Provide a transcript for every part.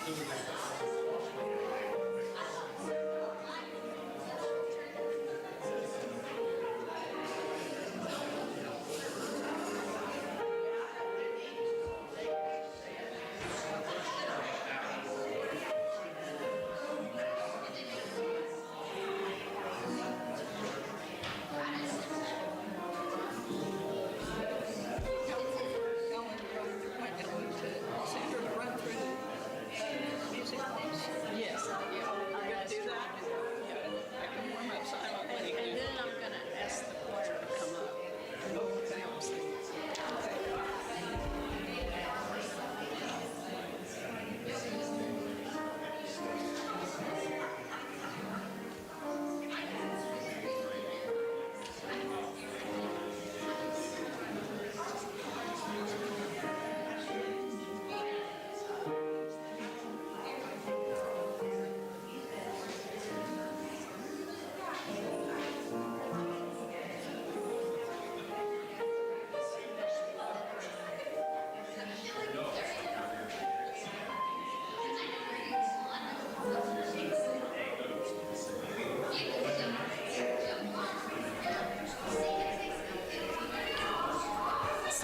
So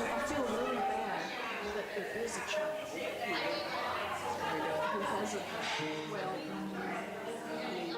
I feel really bad that there is a child here who hasn't, well, I mean,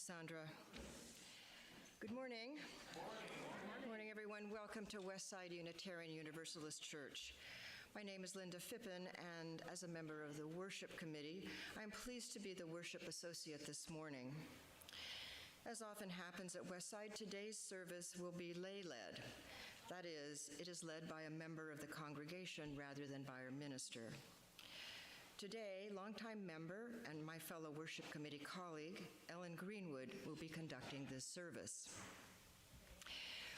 Sandra. Good morning. Good morning, everyone. Welcome to Westside Unitarian Universalist Church. My name is Linda Phippen, and as a member of the Worship Committee, I'm pleased to be the Worship Associate this morning. As often happens at Westside, today's service will be lay-led. That is, it is led by a member of the congregation rather than by our minister. Today, longtime member and my fellow worship committee colleague, Ellen Greenwood, will be conducting this service.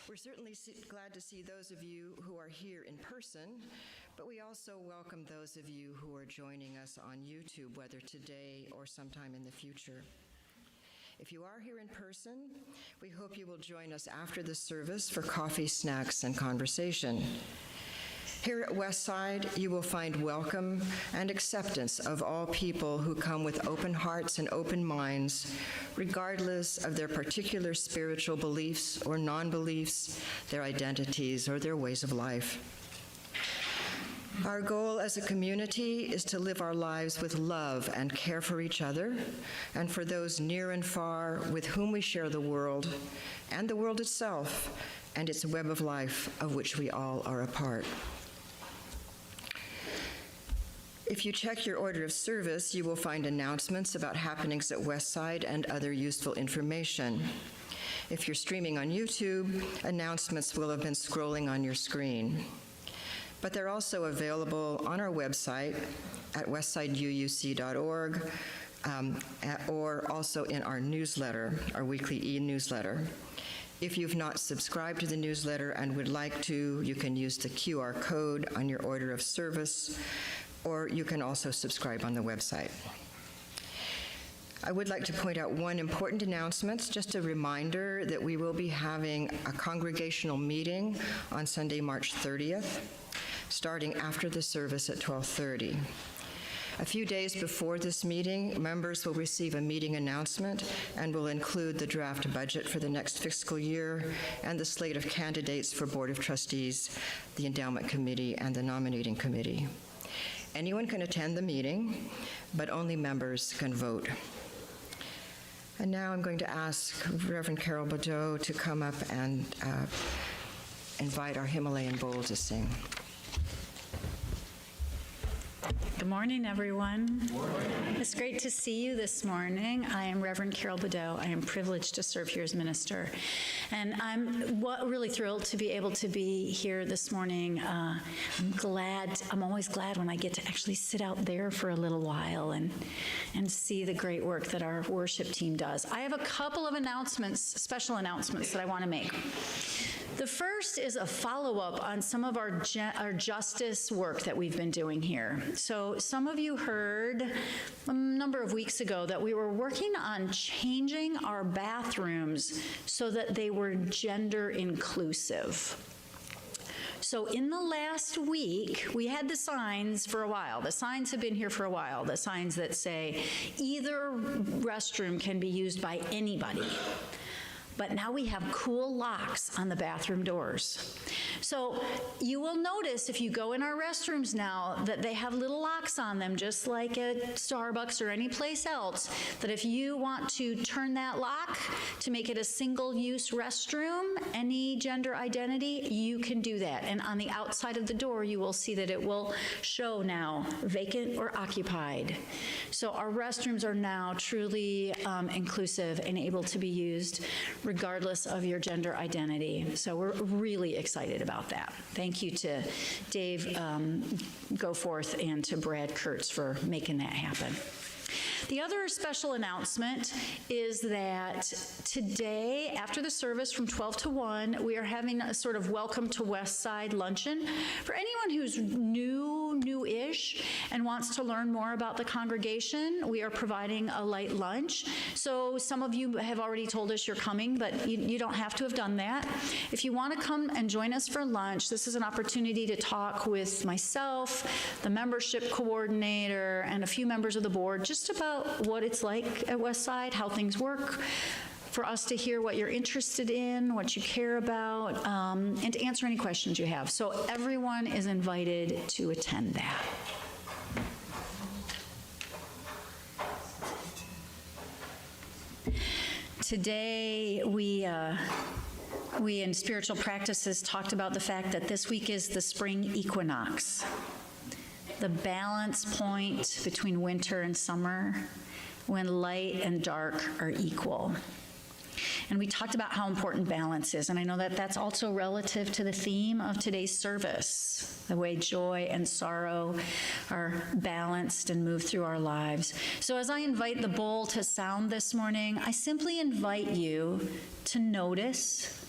We're certainly glad to see those of you who are here in person, but we also welcome those of you who are joining us on YouTube, whether today or sometime in the future. If you are here in person, we hope you will join us after the service for coffee, snacks, and conversation. Here at Westside, you will find welcome and acceptance of all people who come with open hearts and open minds, regardless of their particular spiritual beliefs or non-beliefs, their identities, or their ways of life. Our goal as a community is to live our lives with love and care for each other, and for those near and far with whom we share the world, and the world itself, and its web of life of which we all are a part. If you check your order of service, you will find announcements about happenings at Westside and other useful information. If you're streaming on YouTube, announcements will have been scrolling on your screen. But they're also available on our website at westsideuuc.org, or also in our newsletter, our weekly e-newsletter. If you've not subscribed to the newsletter and would like to, you can use the QR code on your order of service, or you can also subscribe on the website. I would like to point out one important announcement, just a reminder that we will be having a congregational meeting on Sunday, March 30th, starting after the service at 12:30. A few days before this meeting, members will receive a meeting announcement and will include the draft budget for the next fiscal year and the slate of candidates for Board of Trustees, the Endowment Committee, and the Nominating Committee. Anyone can attend the meeting, but only members can vote. And now I'm going to ask Reverend Carol Badeau to come up and invite our Himalayan Bowl to sing. Good morning, everyone. Good morning. It's great to see you this morning. I am Reverend Carol Badeau. I am privileged to serve here as minister. And I'm really thrilled to be able to be here this morning. I'm always glad when I get to actually sit out there for a little while and see the great work that our worship team does. I have a couple of announcements, special announcements that I want to make. The first is a follow-up on some of our justice work that we've been doing here. So some of you heard a number of weeks ago that we were working on changing our bathrooms so that they were gender inclusive. So in the last week, we had the signs for a while. The signs have been here for a while, the signs that say either restroom can be used by anybody. But now we have cool locks on the bathroom doors. So you will notice if you go in our restrooms now that they have little locks on them, just like at Starbucks or any place else, that if you want to turn that lock to make it a single-use restroom, any gender identity, you can do that. And on the outside of the door, you will see that it will show now vacant or occupied. So our restrooms are now truly inclusive and able to be used regardless of your gender identity. So we're really excited about that. Thank you to Dave Goforth and to Brad Kurtz for making that happen. The other special announcement is that today, after the service from 12 to 1, we are having a sort of welcome to Westside luncheon. For anyone who's new-ish, and wants to learn more about the congregation, we are providing a light lunch. So some of you have already told us you're coming, but you don't have to have done that. If you want to come and join us for lunch, this is an opportunity to talk with myself, the membership coordinator, and a few members of the board, just about what it's like at Westside, how things work, for us to hear what you're interested in, what you care about, and to answer any questions you have. So everyone is invited to attend that. Today, we in spiritual practices talked about the fact that this week is the spring equinox, the balance point between winter and summer, when light and dark are equal. And we talked about how important balance is. And I know that that's also relative to the theme of today's service, the way joy and sorrow are balanced and move through our lives. So as I invite the bowl to sound this morning, I simply invite you to notice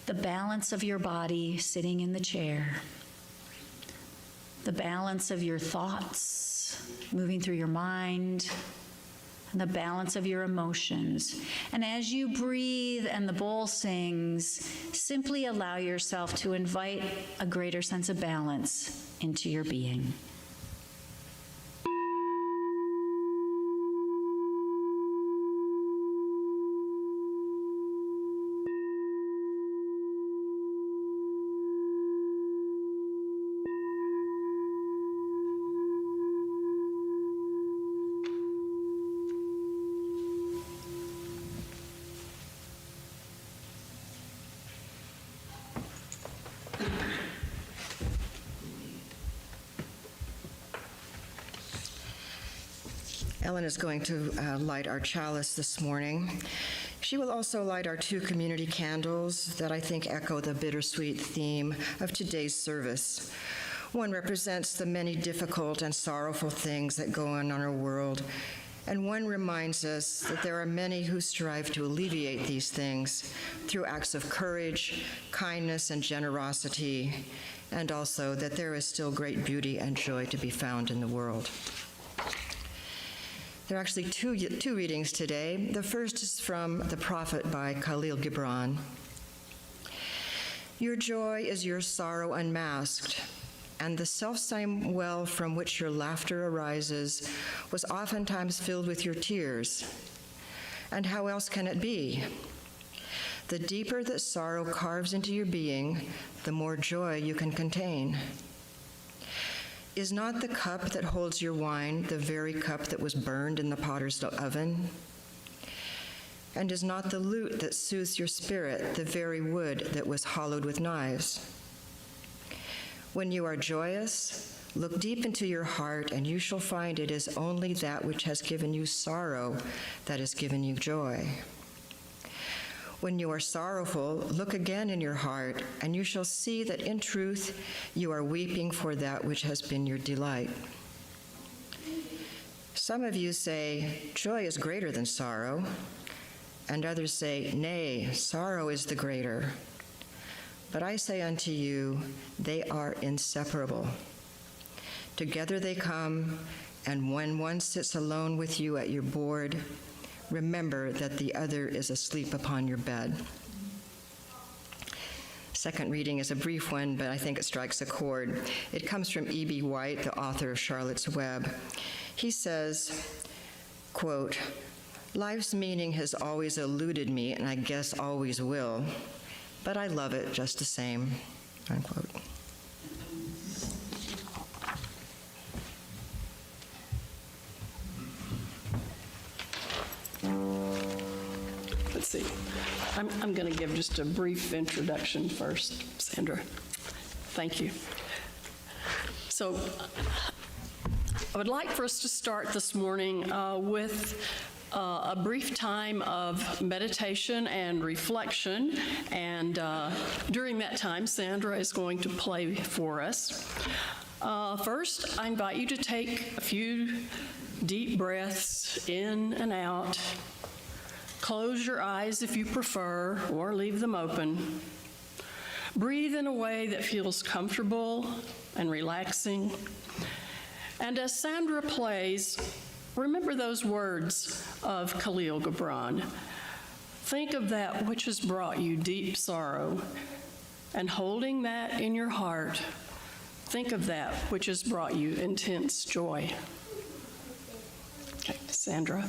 the balance of your body sitting in the chair, the balance of your thoughts moving through your mind, and the balance of your emotions. And as you breathe and the bowl sings, simply allow yourself to invite a greater sense of balance into your being. Ellen is going to light our chalice this morning. She will also light our 2 community candles that I think echo the bittersweet theme of today's service. One represents the many difficult and sorrowful things that go on in our world, and one reminds us that there are many who strive to alleviate these things through acts of courage, kindness, and generosity, and also that there is still great beauty and joy to be found in the world. There are actually two readings today. The first is from The Prophet by Khalil Gibran. Your joy is your sorrow unmasked, and the selfsame well from which your laughter arises was oftentimes filled with your tears. And how else can it be? The deeper that sorrow carves into your being, the more joy you can contain. Is not the cup that holds your wine the very cup that was burned in the potter's oven? And is not the lute that soothes your spirit the very wood that was hollowed with knives? When you are joyous, look deep into your heart, and you shall find it is only that which has given you sorrow that has given you joy. When you are sorrowful, look again in your heart, and you shall see that in truth you are weeping for that which has been your delight. Some of you say, joy is greater than sorrow, and others say, nay, sorrow is the greater. But I say unto you, they are inseparable. Together they come, and when one sits alone with you at your board, remember that the other is asleep upon your bed. Second reading is a brief one, but I think it strikes a chord. It comes from E.B. White, the author of Charlotte's Web. He says, quote, life's meaning has always eluded me, and I guess always will, but I love it just the same, unquote. Let's see. I'm going to give just a brief introduction first, Sandra. Thank you. So I would like for us to start this morning with a brief time of meditation and reflection. And during that time, Sandra is going to play for us. First, I invite you to take a few deep breaths in and out. Close your eyes if you prefer, or leave them open. Breathe in a way that feels comfortable and relaxing. And as Sandra plays, remember those words of Khalil Gibran. Think of that which has brought you deep sorrow, and holding that in your heart, think of that which has brought you intense joy. Okay, Sandra.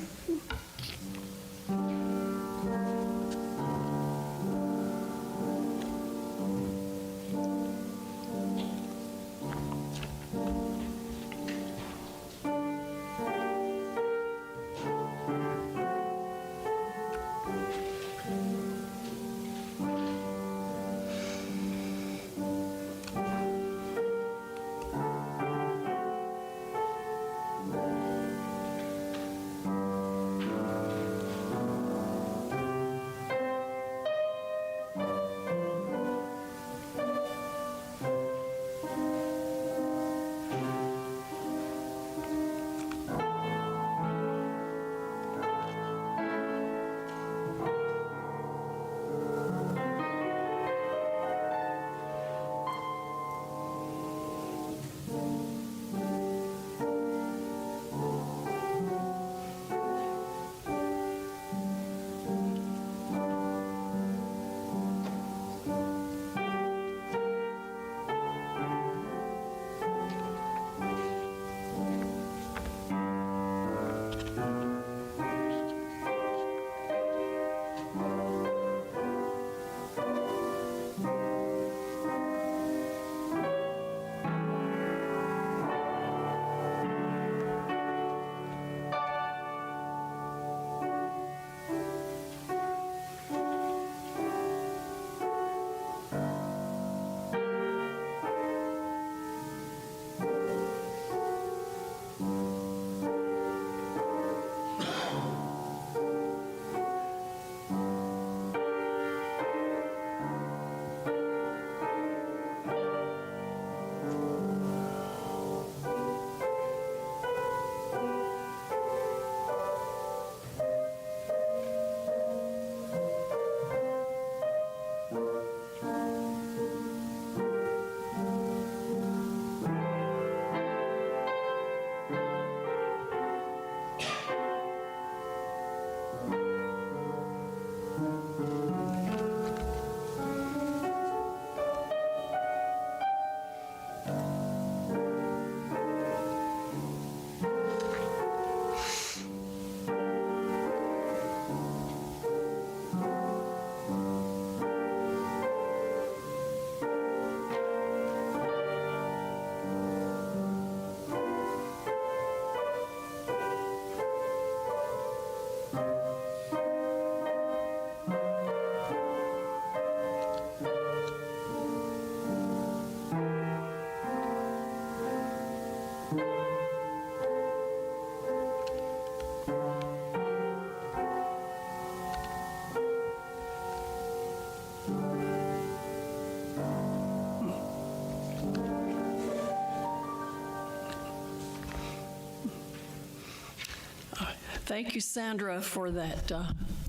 Thank you, Sandra, for that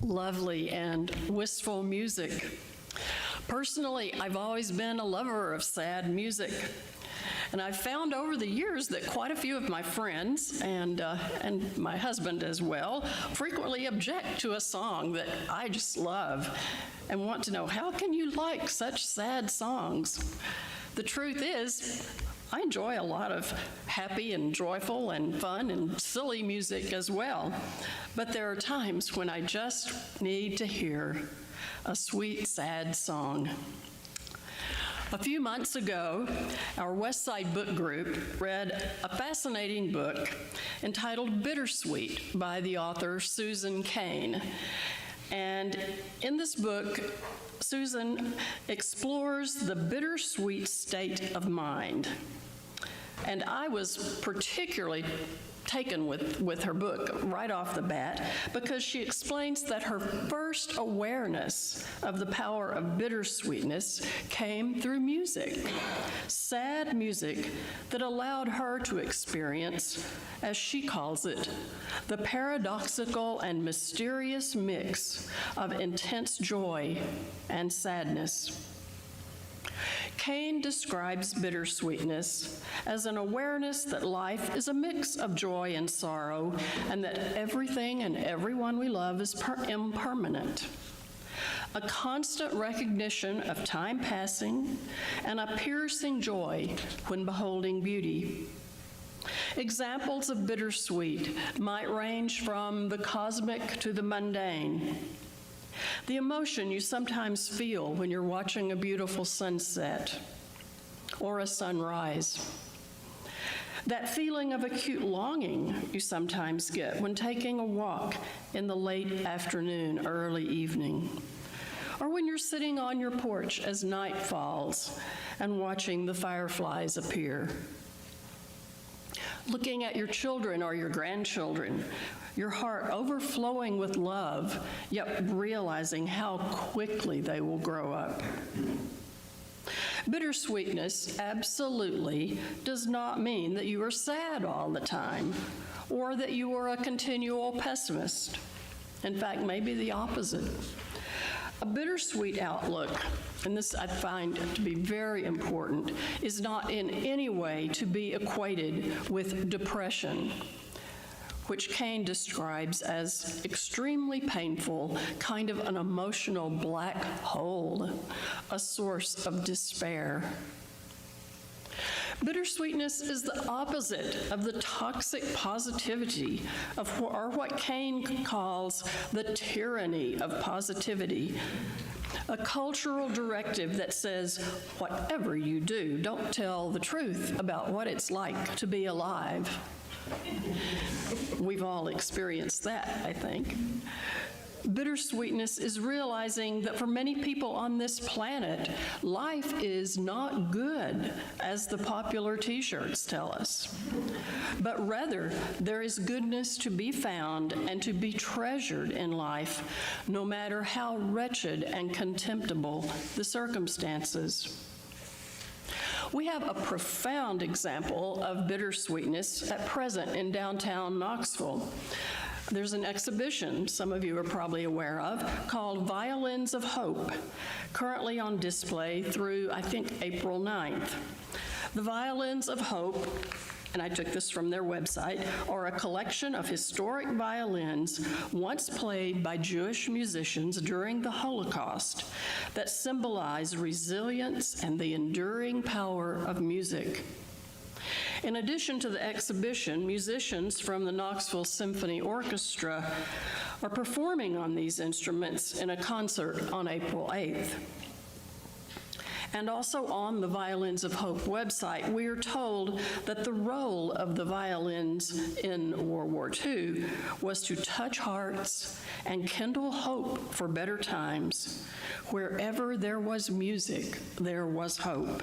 lovely and wistful music. Personally, I've always been a lover of sad music. And I've found over the years that quite a few of my friends, and my husband as well, frequently object to a song that I just love and want to know, how can you like such sad songs? The truth is, I enjoy a lot of happy and joyful and fun and silly music as well. But there are times when I just need to hear a sweet, sad song. A few months ago, our Westside book group read a fascinating book entitled Bittersweet by the author Susan Cain. And in this book, Susan explores the bittersweet state of mind. And I was particularly taken with her book right off the bat because she explains that her first awareness of the power of bittersweetness came through music, sad music that allowed her to experience, as she calls it, the paradoxical and mysterious mix of intense joy and sadness. Cain describes bittersweetness as an awareness that life is a mix of joy and sorrow, and that everything and everyone we love is impermanent. A constant recognition of time passing and a piercing joy when beholding beauty. Examples of bittersweet might range from the cosmic to the mundane. The emotion you sometimes feel when you're watching a beautiful sunset or a sunrise. That feeling of acute longing you sometimes get when taking a walk in the late afternoon, early evening. Or when you're sitting on your porch as night falls and watching the fireflies appear. Looking at your children or your grandchildren, your heart overflowing with love, yet realizing how quickly they will grow up. Bittersweetness absolutely does not mean that you are sad all the time or that you are a continual pessimist. In fact, maybe the opposite. A bittersweet outlook, and this I find to be very important, is not in any way to be equated with depression, which Cain describes as extremely painful, kind of an emotional black hole, a source of despair. Bittersweetness is the opposite of the toxic positivity or what Cain calls the tyranny of positivity, a cultural directive that says, whatever you do, don't tell the truth about what it's like to be alive. We've all experienced that, I think. Bittersweetness is realizing that for many people on this planet, life is not good, as the popular t-shirts tell us, but rather there is goodness to be found and to be treasured in life, no matter how wretched and contemptible the circumstances. We have a profound example of bittersweetness at present in downtown Knoxville. There's an exhibition some of you are probably aware of called Violins of Hope, currently on display through, I think, April 9th. The Violins of Hope, and I took this from their website, are a collection of historic violins once played by Jewish musicians during the Holocaust that symbolize resilience and the enduring power of music. In addition to the exhibition, musicians from the Knoxville Symphony Orchestra are performing on these instruments in a concert on April 8th. And also on the Violins of Hope website, we are told that the role of the violins in World War II was to touch hearts and kindle hope for better times. Wherever there was music, there was hope.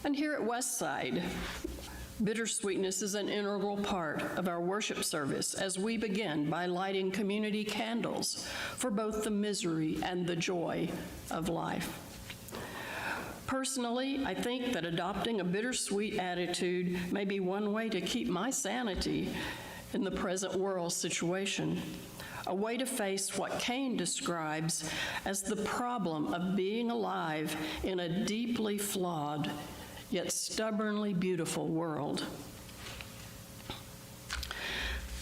And here at Westside, bittersweetness is an integral part of our worship service as we begin by lighting community candles for both the misery and the joy of life. Personally, I think that adopting a bittersweet attitude may be one way to keep my sanity in the present world situation, a way to face what Cain describes as the problem of being alive in a deeply flawed yet stubbornly beautiful world.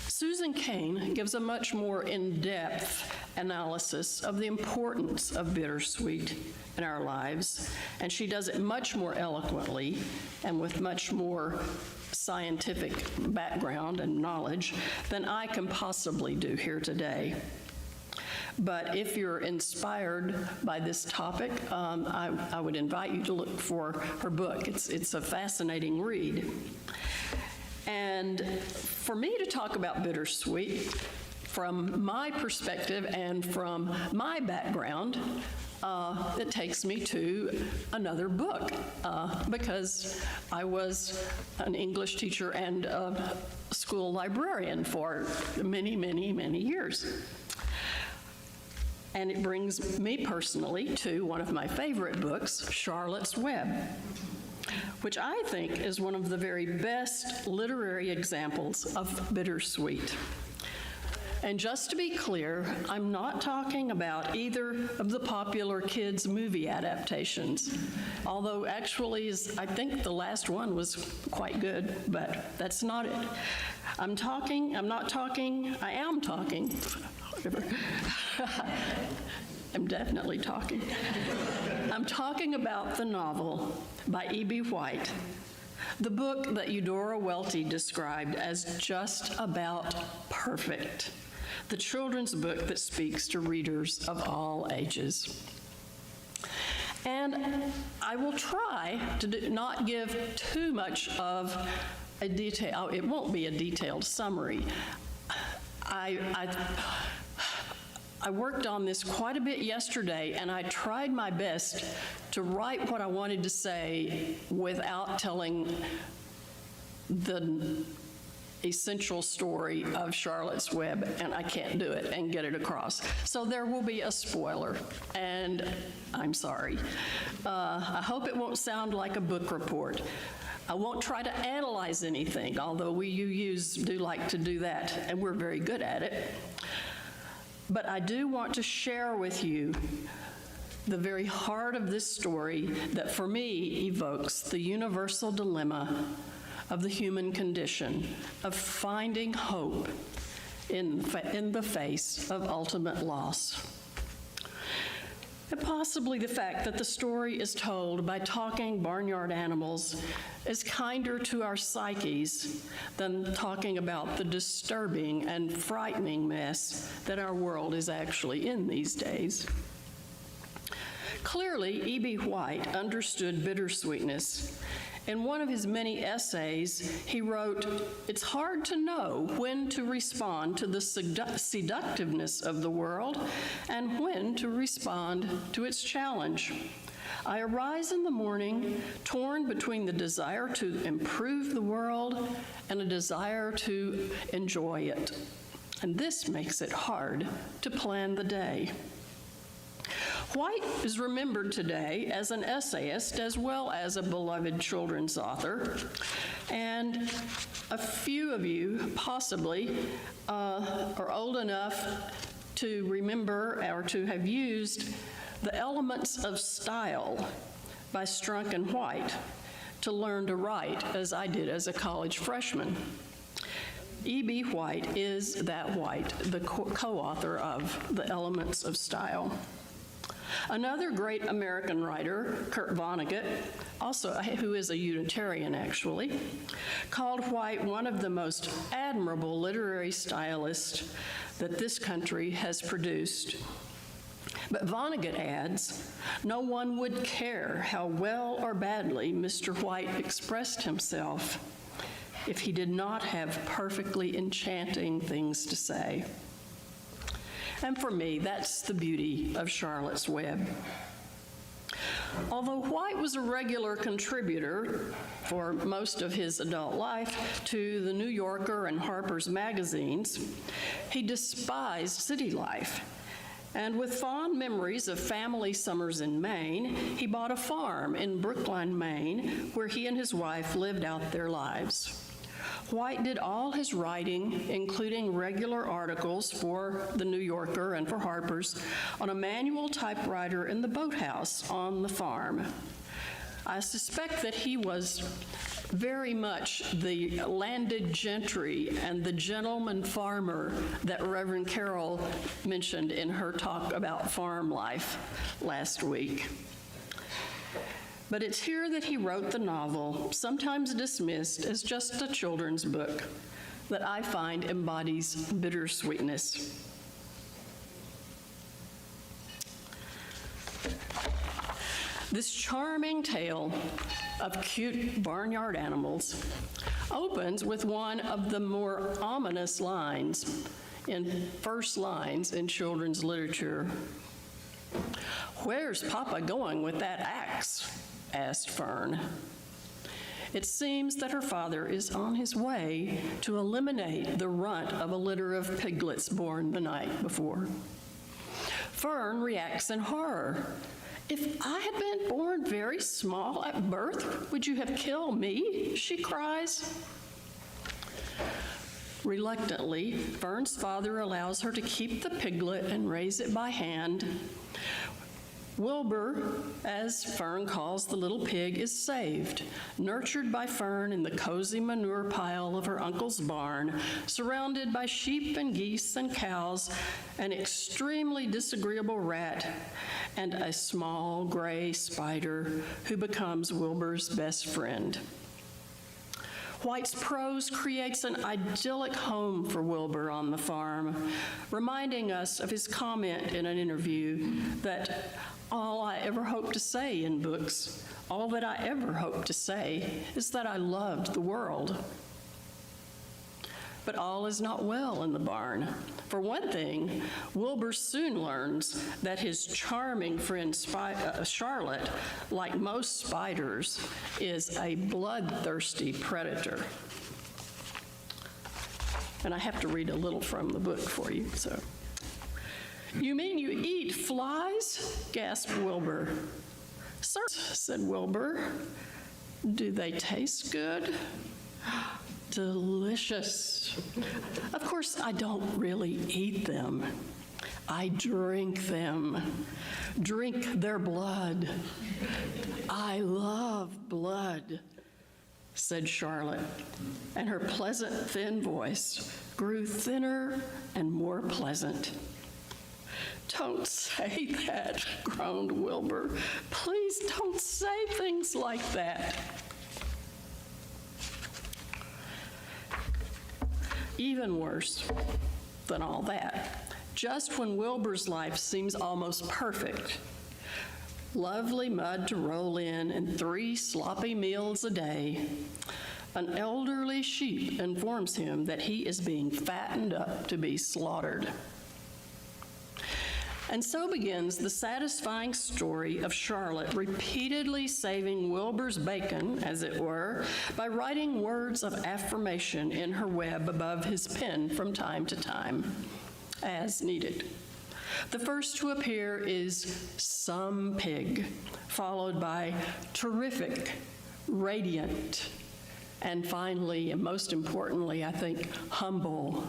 Susan Cain gives a much more in-depth analysis of the importance of bittersweet in our lives, and she does it much more eloquently and with much more scientific background and knowledge than I can possibly do here today. But if you're inspired by this topic, I would invite you to look for her book. It's a fascinating read. And for me to talk about bittersweet, from my perspective and from my background, it takes me to another book because I was an English teacher and a school librarian for many, many, many years. And it brings me personally to one of my favorite books, Charlotte's Web, which I think is one of the very best literary examples of bittersweet. And just to be clear, I'm not talking about either of the popular kids' movie adaptations, although actually I think the last one was quite good, but that's not it. I am talking, whatever. I'm definitely talking. I'm talking about the novel by E.B. White, the book that Eudora Welty described as just about perfect, the children's book that speaks to readers of all ages. And I will try to not give too much of a detail. It won't be a detailed summary. I worked on this quite a bit yesterday, and I tried my best to write what I wanted to say without telling the essential story of Charlotte's Web, and I can't do it and get it across. So there will be a spoiler, and I'm sorry. I hope it won't sound like a book report. I won't try to analyze anything, although you do like to do that, and we're very good at it. But I do want to share with you the very heart of this story that for me evokes the universal dilemma of the human condition, of finding hope in the face of ultimate loss. And possibly the fact that the story is told by talking barnyard animals is kinder to our psyches than talking about the disturbing and frightening mess that our world is actually in these days. Clearly, E.B. White understood bittersweetness In one of his many essays, he wrote, "It's hard to know when to respond to the seductiveness of the world and when to respond to its challenge. I arise in the morning torn between the desire to improve the world and a desire to enjoy it. And this makes it hard to plan the day." White is remembered today as an essayist as well as a beloved children's author, and a few of you possibly are old enough to remember or to have used The Elements of Style by Strunk and White to learn to write, as I did as a college freshman. E.B. White is that White, the co-author of The Elements of Style. Another great American writer, Kurt Vonnegut, also who is a Unitarian actually, called White one of the most admirable literary stylists that this country has produced. But Vonnegut adds, "No one would care how well or badly Mr. White expressed himself if he did not have perfectly enchanting things to say." And for me, that's the beauty of Charlotte's Web. Although White was a regular contributor for most of his adult life to the New Yorker and Harper's magazines, he despised city life. And with fond memories of family summers in Maine, he bought a farm in Brookline, Maine, where he and his wife lived out their lives. White did all his writing, including regular articles for the New Yorker and for Harper's, on a manual typewriter in the boathouse on the farm. I suspect that he was very much the landed gentry and the gentleman farmer that Reverend Carol mentioned in her talk about farm life last week. But it's here that he wrote the novel, sometimes dismissed as just a children's book, that I find embodies bittersweetness. This charming tale of cute barnyard animals opens with one of the more ominous lines first lines in children's literature. "Where's Papa going with that axe?" asked Fern. It seems that her father is on his way to eliminate the runt of a litter of piglets born the night before. Fern reacts in horror. "If I had been born very small at birth, would you have killed me?" she cries. Reluctantly, Fern's father allows her to keep the piglet and raise it by hand. Wilbur, as Fern calls the little pig, is saved, nurtured by Fern in the cozy manure pile of her uncle's barn, surrounded by sheep and geese and cows, an extremely disagreeable rat, and a small gray spider who becomes Wilbur's best friend. White's prose creates an idyllic home for Wilbur on the farm, reminding us of his comment in an interview that all I ever hope to say in books, all that I ever hope to say, is that I loved the world. But all is not well in the barn. For one thing, Wilbur soon learns that his charming friend Charlotte, like most spiders, is a bloodthirsty predator. And I have to read a little from the book for you, so. "You mean you eat flies?" gasped Wilbur. "Sir," said Wilbur. "Do they taste good?" "Delicious. Of course, I don't really eat them. I drink them, drink their blood. I love blood," said Charlotte, and her pleasant, thin voice grew thinner and more pleasant. "Don't say that," groaned Wilbur. "Please don't say things like that." Even worse than all that, just when Wilbur's life seems almost perfect, lovely mud to roll in, and 3 sloppy meals a day. An elderly sheep informs him that he is being fattened up to be slaughtered. And so begins the satisfying story of Charlotte repeatedly saving Wilbur's bacon, as it were, by writing words of affirmation in her web above his pen from time to time, as needed. The first to appear is "some pig," followed by "terrific," "radiant," and finally, and most importantly, I think, "humble."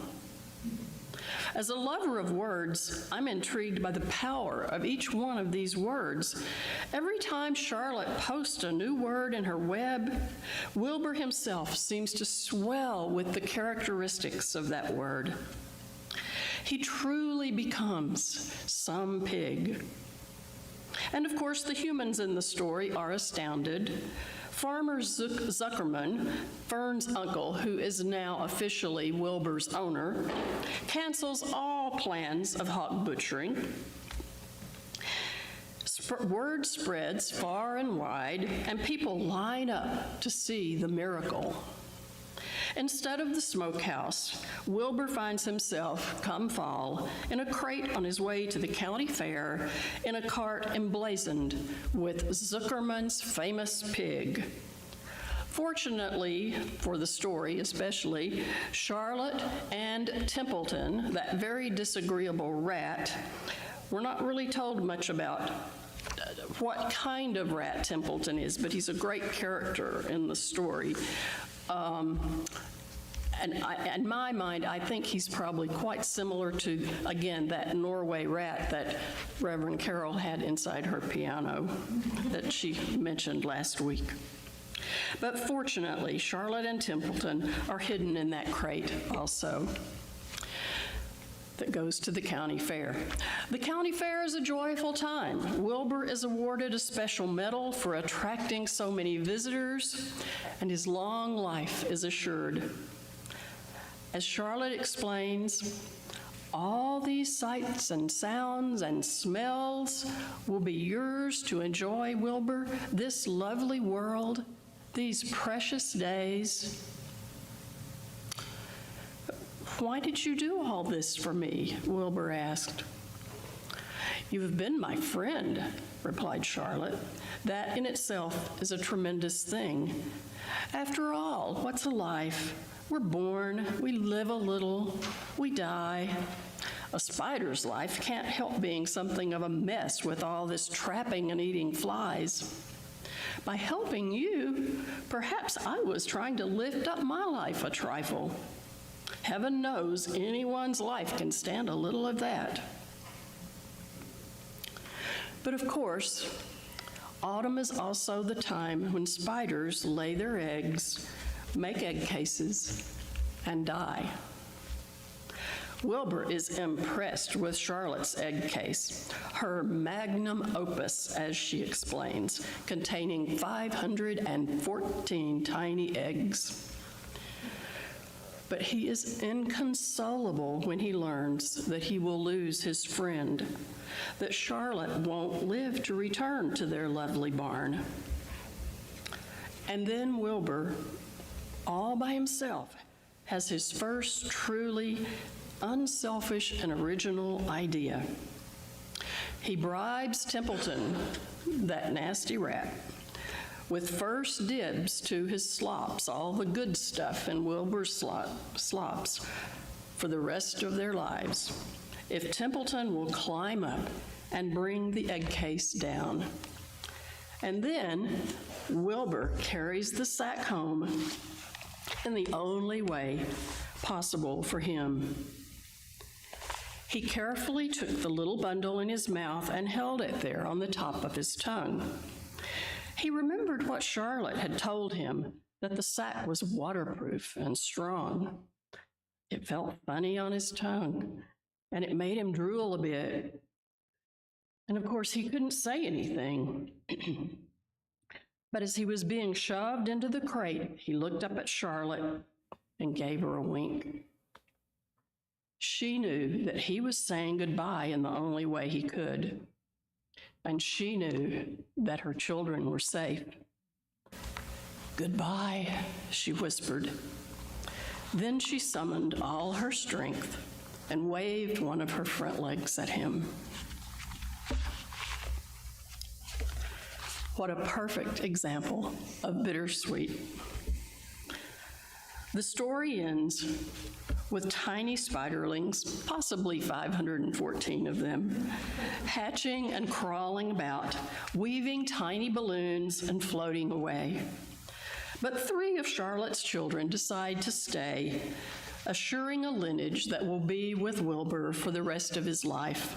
As a lover of words, I'm intrigued by the power of each one of these words. Every time Charlotte posts a new word in her web, Wilbur himself seems to swell with the characteristics of that word. He truly becomes some pig. And of course, the humans in the story are astounded. Farmer Zuckerman, Fern's uncle, who is now officially Wilbur's owner, cancels all plans of hog butchering. Word spreads far and wide, and people line up to see the miracle. Instead of the smokehouse, Wilbur finds himself, come fall, in a crate on his way to the county fair in a cart emblazoned with Zuckerman's famous pig. Fortunately, for the story especially, Charlotte and Templeton, that very disagreeable rat, we're not really told much about what kind of rat Templeton is, but he's a great character in the story. In my mind, I think he's probably quite similar to, again, that Norway rat that Reverend Carol had inside her piano that she mentioned last week. But fortunately, Charlotte and Templeton are hidden in that crate also that goes to the county fair. The county fair is a joyful time. Wilbur is awarded a special medal for attracting so many visitors, and his long life is assured. As Charlotte explains, all these sights and sounds and smells will be yours to enjoy, Wilbur, this lovely world, these precious days. Why did you do all this for me? Wilbur asked. You have been my friend, replied Charlotte. That in itself is a tremendous thing. After all, what's a life? We're born, we live a little, we die. A spider's life can't help being something of a mess with all this trapping and eating flies. By helping you, perhaps I was trying to lift up my life a trifle. Heaven knows anyone's life can stand a little of that. But of course, autumn is also the time when spiders lay their eggs, make egg cases, and die. Wilbur is impressed with Charlotte's egg case, her magnum opus, as she explains, containing 514 tiny eggs. But he is inconsolable when he learns that he will lose his friend, that Charlotte won't live to return to their lovely barn. And then Wilbur, all by himself, has his first truly unselfish and original idea. He bribes Templeton, that nasty rat, with first dibs to his slops, all the good stuff in Wilbur's slops, for the rest of their lives, if Templeton will climb up and bring the egg case down. And then Wilbur carries the sack home in the only way possible for him. He carefully took the little bundle in his mouth and held it there on the top of his tongue. He remembered what Charlotte had told him, that the sack was waterproof and strong. It felt funny on his tongue, and it made him drool a bit. And of course, he couldn't say anything. But as he was being shoved into the crate, he looked up at Charlotte and gave her a wink. She knew that he was saying goodbye in the only way he could. and she knew that her children were safe. "Goodbye," she whispered. Then she summoned all her strength and waved one of her front legs at him. What a perfect example of bittersweet. The story ends with tiny spiderlings, possibly 514 of them, hatching and crawling about, weaving tiny balloons and floating away. But 3 of Charlotte's children decide to stay, assuring a lineage that will be with Wilbur for the rest of his life.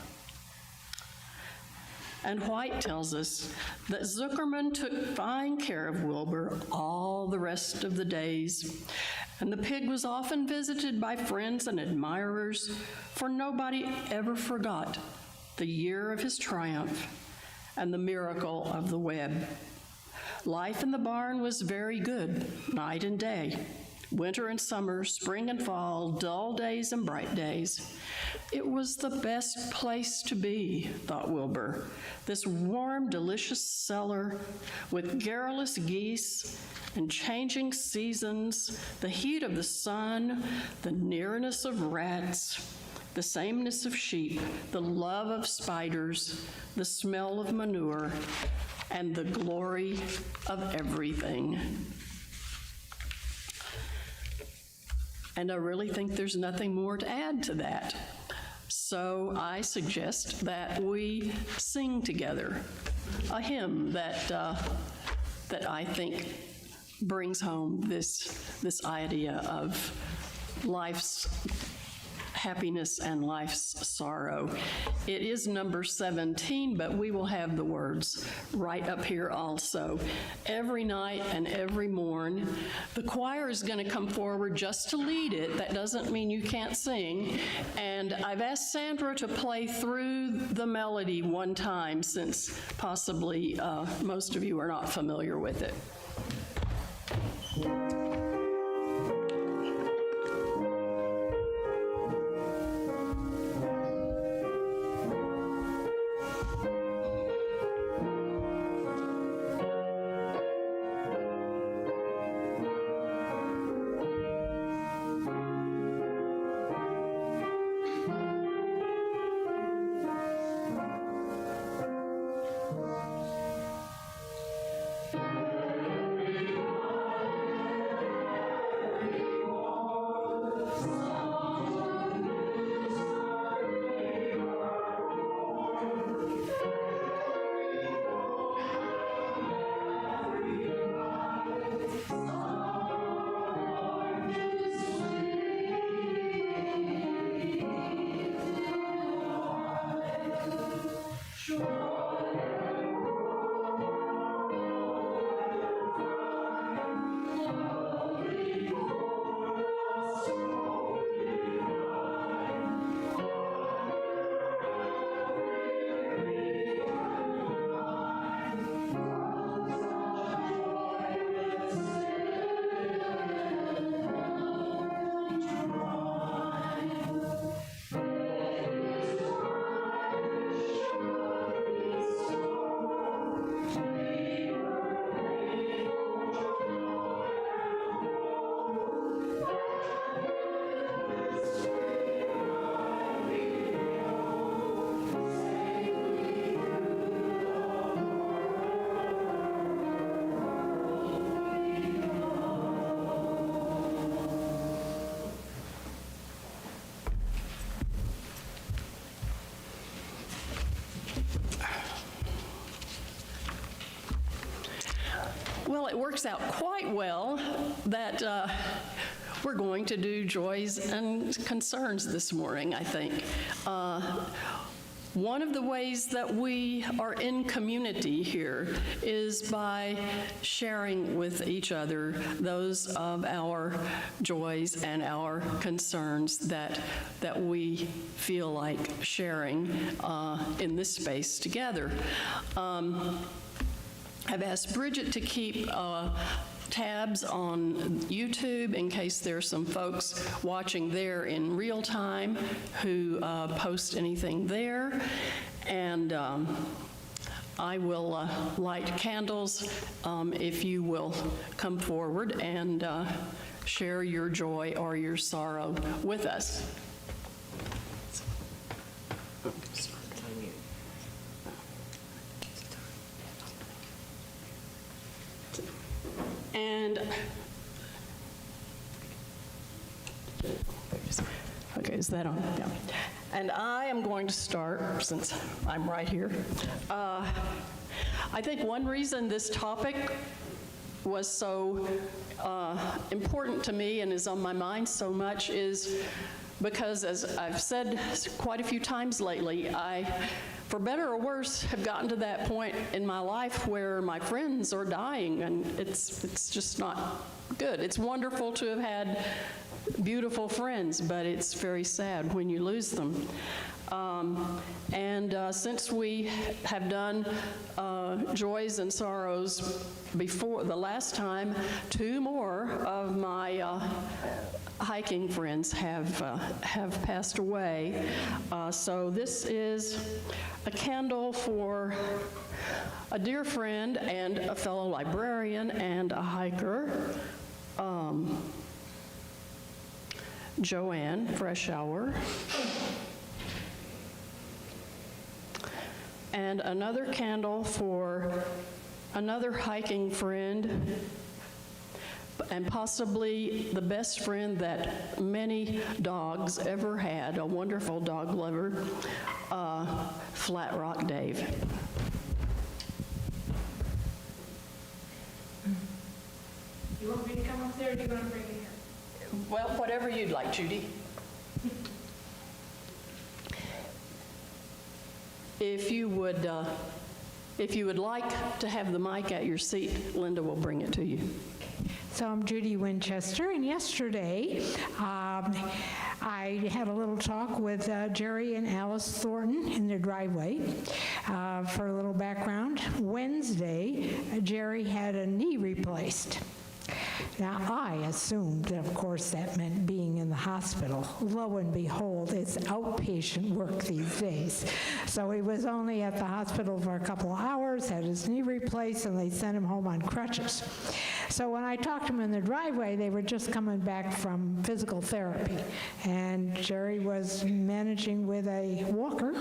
And White tells us that Zuckerman took fine care of Wilbur all the rest of the days, and the pig was often visited by friends and admirers, for nobody ever forgot the year of his triumph and the miracle of the web. Life in the barn was very good, night and day, winter and summer, spring and fall, dull days and bright days. It was the best place to be, thought Wilbur, this warm, delicious cellar with garrulous geese and changing seasons, the heat of the sun, the nearness of rats, the sameness of sheep, the love of spiders, the smell of manure, and the glory of everything. And I really think there's nothing more to add to that. So I suggest that we sing together a hymn that I think brings home this idea of life's happiness and life's sorrow. It is number 17, but we will have the words right up here also. Every night and every morn, the choir is going to come forward just to lead it. That doesn't mean you can't sing. And I've asked Sandra to play through the melody one time, since possibly most of you are not familiar with it. Well, it works out quite well that we're going to do joys and concerns this morning, I think. One of the ways that we are in community here is by sharing with each other those of our joys and our concerns that we feel like sharing in this space together. I've asked Bridget to keep tabs on YouTube in case there are some folks watching there in real time who post anything there. And I will light candles if you will come forward and share your joy or your sorrow with us. And okay, is that on? Yeah. And I am going to start, since I'm right here. I think one reason this topic was so important to me and is on my mind so much is because, as I've said quite a few times lately, I, for better or worse, have gotten to that point in my life where my friends are dying, and it's just not good. It's wonderful to have had beautiful friends, but it's very sad when you lose them. Since we have done joys and sorrows before the last time, 2 more of my hiking friends have passed away. So this is a candle for a dear friend and a fellow librarian and a hiker, Joanne Freshour. And another candle for another hiking friend, and possibly the best friend that many dogs ever had, a wonderful dog lover, Flat Rock Dave. You want me to come up there, or do you want to bring it here? Well, whatever you'd like, Judy. If you would like to have the mic at your seat, Linda will bring it to you. So I'm Judy Winchester, and yesterday I had a little talk with Jerry and Alice Thornton in their driveway. For a little background, Wednesday, Jerry had a knee replaced. Now, I assumed, of course, that meant being in the hospital. Lo and behold, it's outpatient work these days. So he was only at the hospital for a couple of hours, had his knee replaced, and they sent him home on crutches. So when I talked to him in the driveway, they were just coming back from physical therapy. And Jerry was managing with a walker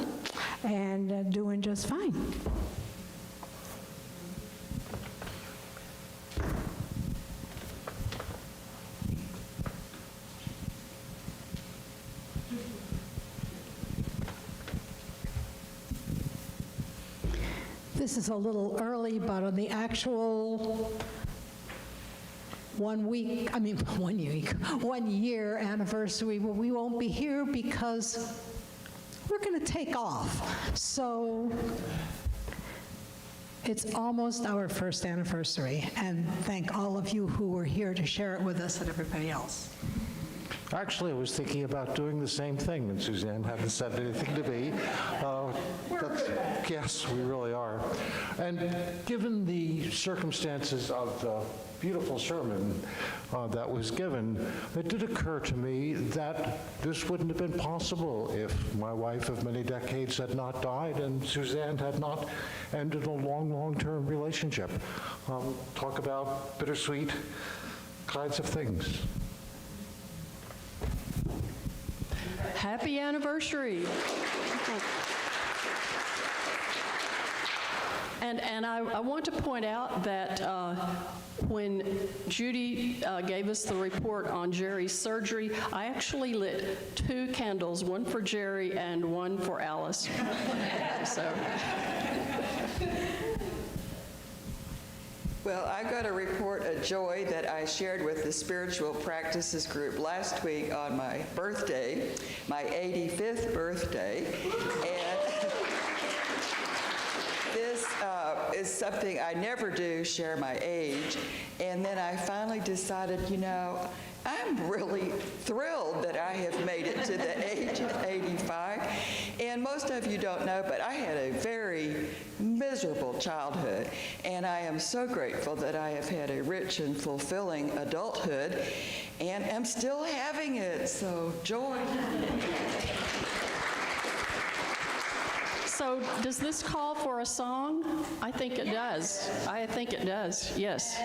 and doing just fine. This is a little early, but on the actual 1 year anniversary, well, we won't be here because we're going to take off. So it's almost our first anniversary, and thank all of you who were here to share it with us and everybody else. Actually, I was thinking about doing the same thing, and Suzanne hadn't said anything to me. Yes, we really are. And given the circumstances of the beautiful sermon that was given, it did occur to me that this wouldn't have been possible if my wife of many decades had not died and Suzanne had not ended a long-term relationship. Talk about bittersweet kinds of things. Happy anniversary. And I want to point out that when Judy gave us the report on Jerry's surgery, I actually lit 2 candles, one for Jerry and one for Alice. So. Well, I got a report of joy that I shared with the Spiritual Practices group last week on my birthday, my 85th birthday. And this is something I never do, share my age. And then I finally decided, I'm really thrilled that I have made it to the age of 85. And most of you don't know, but I had a very miserable childhood. And I am so grateful that I have had a rich and fulfilling adulthood, and am still having it. So, joy. So does this call for a song? I think it does. I think it does, yes.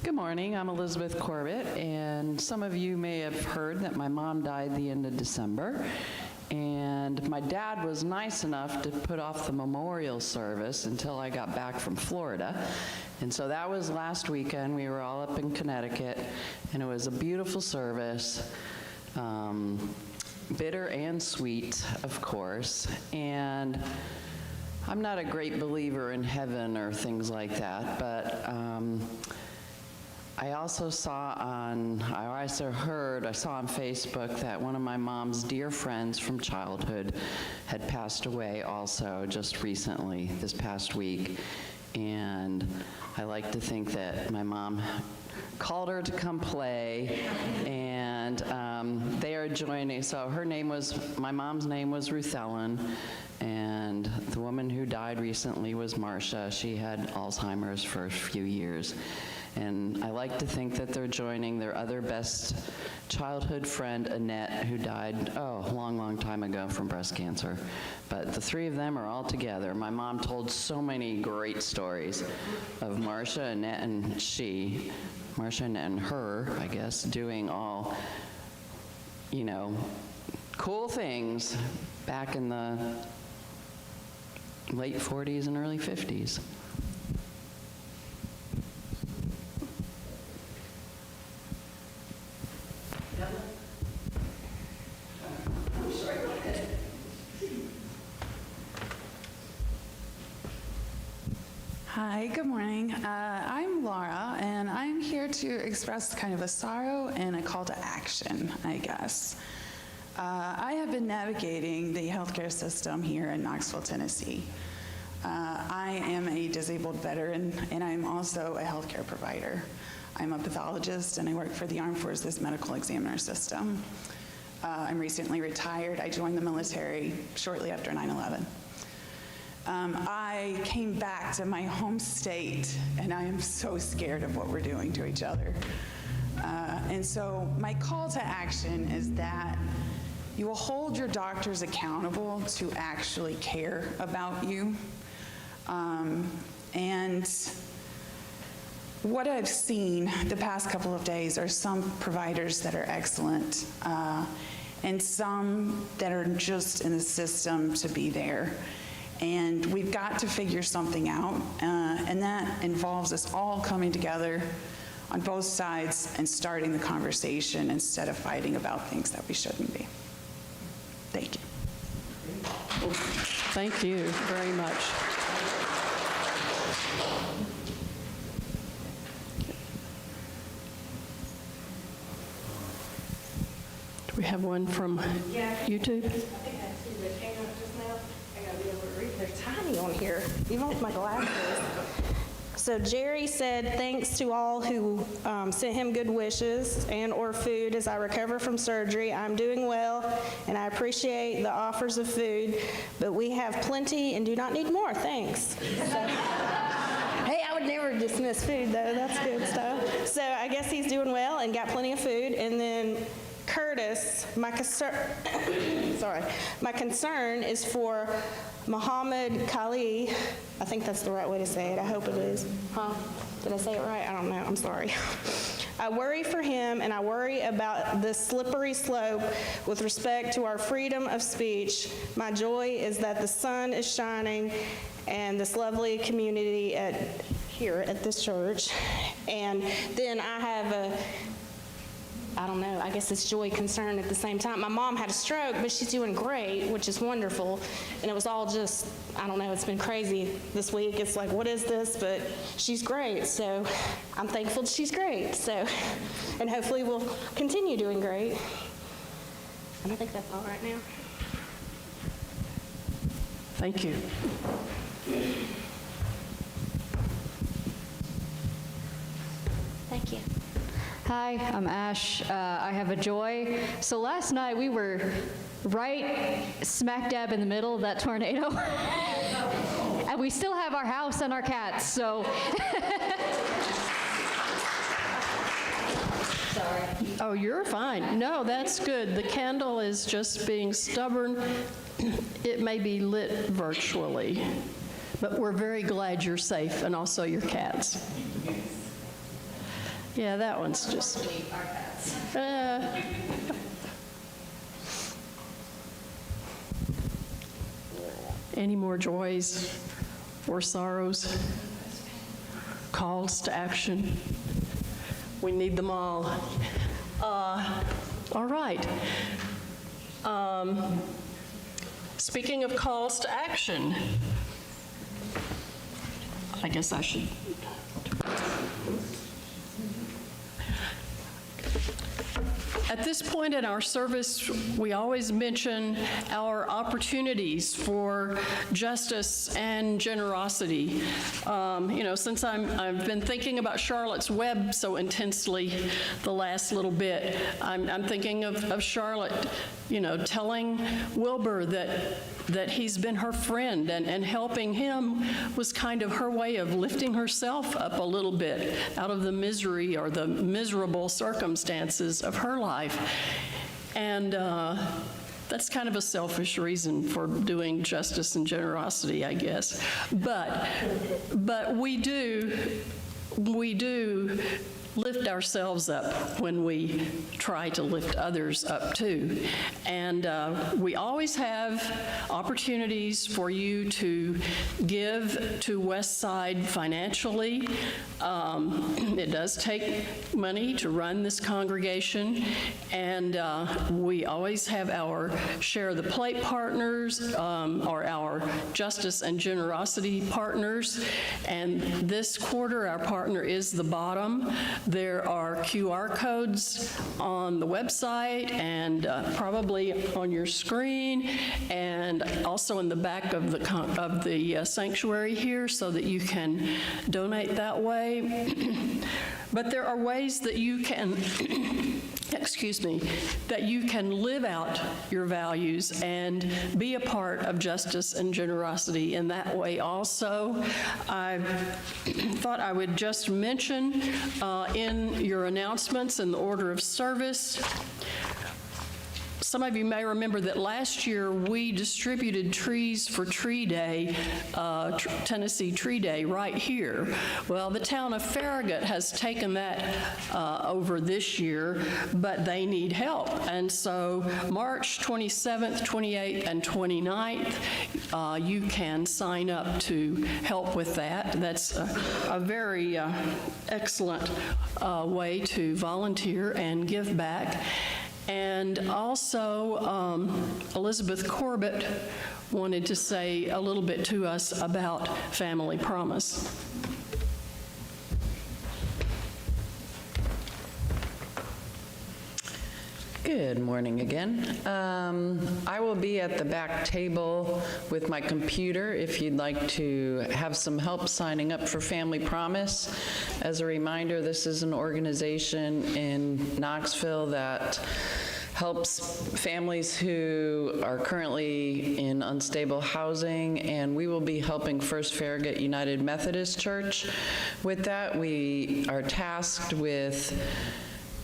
Good morning, I'm Elizabeth Corbett, and some of you may have heard that my mom died the end of December, and my dad was nice enough to put off the memorial service until I got back from Florida, and so that was last weekend. We were all up in Connecticut, and it was a beautiful service, bitter and sweet, of course, and I'm not a great believer in heaven or things like that, but I also saw on Facebook that one of my mom's dear friends from childhood had passed away also just recently, this past week. And I like to think that my mom called her to come play, and they are joining. So my mom's name was Ruth Ellen, and the woman who died recently was Marcia. She had Alzheimer's for a few years. And I like to think that they're joining their other best childhood friend, Annette, who died, a long, long time ago from breast cancer. But the three of them are all together. My mom told so many great stories of Marcia, Annette, and Marcia, Annette, and her, I guess, doing all, cool things back in the late 40s and early 50s. Hi, good morning. I'm Laura, and I'm here to express kind of a sorrow and a call to action, I guess. I have been navigating the healthcare system here in Knoxville, Tennessee. I am a disabled veteran, and I'm also a healthcare provider. I'm a pathologist, and I work for the Armed Forces Medical Examiner System. I'm recently retired. I joined the military shortly after 9/11. I came back to my home state, and I am so scared of what we're doing to each other. And so my call to action is that you will hold your doctors accountable to actually care about you. And what I've seen the past couple of days are some providers that are excellent, and some that are just in the system to be there. And we've got to figure something out, and that involves us all coming together on both sides and starting the conversation instead of fighting about things that we shouldn't be. Thank you. Thank you very much. Do we have one from YouTube? I think that's two that came up just now. I gotta be able to read. They're tiny on here, even with my glasses. So Jerry said, thanks to all who sent him good wishes and or food as I recover from surgery. I'm doing well, and I appreciate the offers of food, but we have plenty and do not need more. Thanks. Hey, I would never dismiss food, though. That's good stuff. So I guess he's doing well and got plenty of food. And then Curtis, my concern is for Muhammad Kali. I think that's the right way to say it. I hope it is. Huh? Did I say it right? I don't know. I'm sorry. I worry for him, and I worry about the slippery slope with respect to our freedom of speech. My joy is that the sun is shining and this lovely community here at this church. And then I have I don't know, I guess it's joy, concern at the same time. My mom had a stroke, but she's doing great, which is wonderful. And it was all just, I don't know, it's been crazy this week. It's like, what is this? But she's great, so I'm thankful that she's great. So, and hopefully we'll continue doing great. And I think that's all right now. Thank you. Thank you. Hi, I'm Ash. I have a joy. So last night we were right smack dab in the middle of that tornado. And we still have our house and our cats, so. Sorry. Oh, you're fine. No, that's good. The candle is just being stubborn. It may be lit virtually, but we're very glad you're safe, and also your cats. Yeah, that one's just. Any more joys or sorrows? Calls to action? We need them all. All right. Speaking of calls to action, I guess I should. At this point in our service, we always mention our opportunities for justice and generosity. Since I've been thinking about Charlotte's Web so intensely the last little bit, I'm thinking of Charlotte, telling Wilbur that he's been her friend, and helping him was kind of her way of lifting herself up a little bit out of the misery or the miserable circumstances of her life. And that's kind of a selfish reason for doing justice and generosity, I guess. But we do lift ourselves up when we try to lift others up too. And we always have opportunities for you to give to Westside financially. It does take money to run this congregation, and we always have our Share the Plate partners, or our Justice and Generosity partners. And this quarter, our partner is the Bottom. There are QR codes on the website and probably on your screen, and also in the back of the sanctuary here, so that you can donate that way. But there are ways that you can, that you can live out your values and be a part of justice and generosity in that way also. I thought I would just mention in your announcements in the order of service, some of you may remember that last year we distributed trees for Tree Day, Tennessee Tree Day, right here. Well, the town of Farragut has taken that over this year, but they need help. And so March 27th, 28th, and 29th, you can sign up to help with that. That's a very excellent way to volunteer and give back. And also, Elizabeth Corbett wanted to say a little bit to us about Family Promise. Good morning again. I will be at the back table with my computer if you'd like to have some help signing up for Family Promise. As a reminder, this is an organization in Knoxville that helps families who are currently in unstable housing, and we will be helping First Farragut United Methodist Church with that. We are tasked with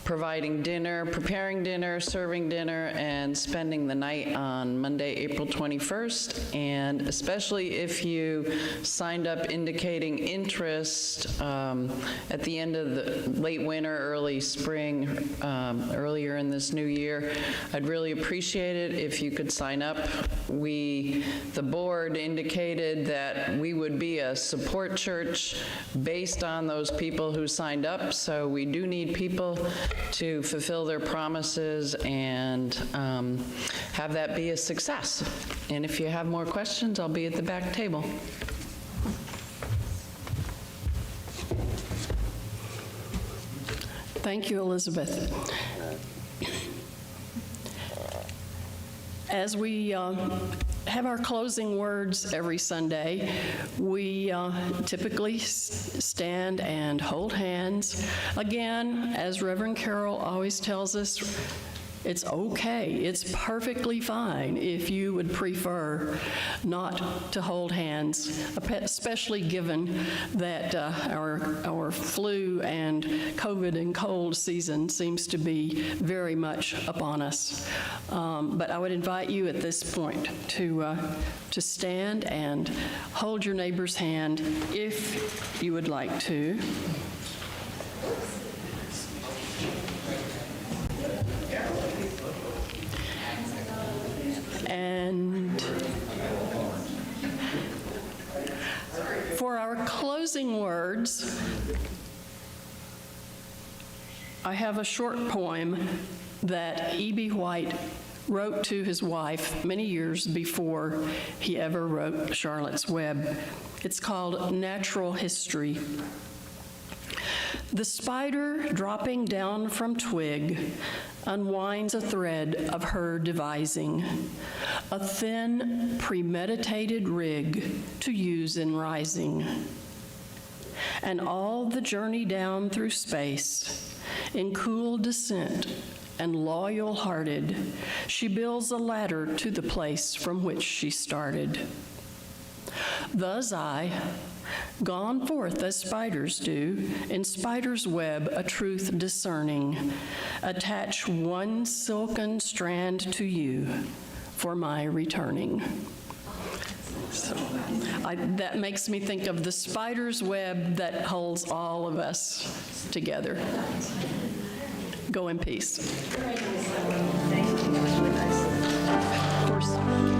providing dinner, preparing dinner, serving dinner, and spending the night on Monday, April 21st. And especially if you signed up indicating interest at the end of the late winter, early spring, earlier in this new year, I'd really appreciate it if you could sign up. The board indicated that we would be a support church based on those people who signed up, so we do need people to fulfill their promises and have that be a success. And if you have more questions, I'll be at the back table. Thank you, Elizabeth. As we have our closing words every Sunday. We typically stand and hold hands. Again, as Reverend Carol always tells us, it's okay, it's perfectly fine if you would prefer not to hold hands, especially given that our flu and COVID and cold season seems to be very much upon us. But I would invite you at this point to stand and hold your neighbor's hand if you would like to. And for our closing words, I have a short poem that E.B. White wrote to his wife many years before he ever wrote Charlotte's Web. It's called Natural History. The spider dropping down from twig unwinds a thread of her devising, a thin, premeditated rig to use in rising. And all the journey down through space, in cool descent and loyal-hearted, she builds a ladder to the place from which she started. Thus I, gone forth as spiders do, in spider's web a truth discerning, attach one silken strand to you for my returning. So that makes me think of the spider's web that holds all of us together. Go in peace. Thank you. Of course.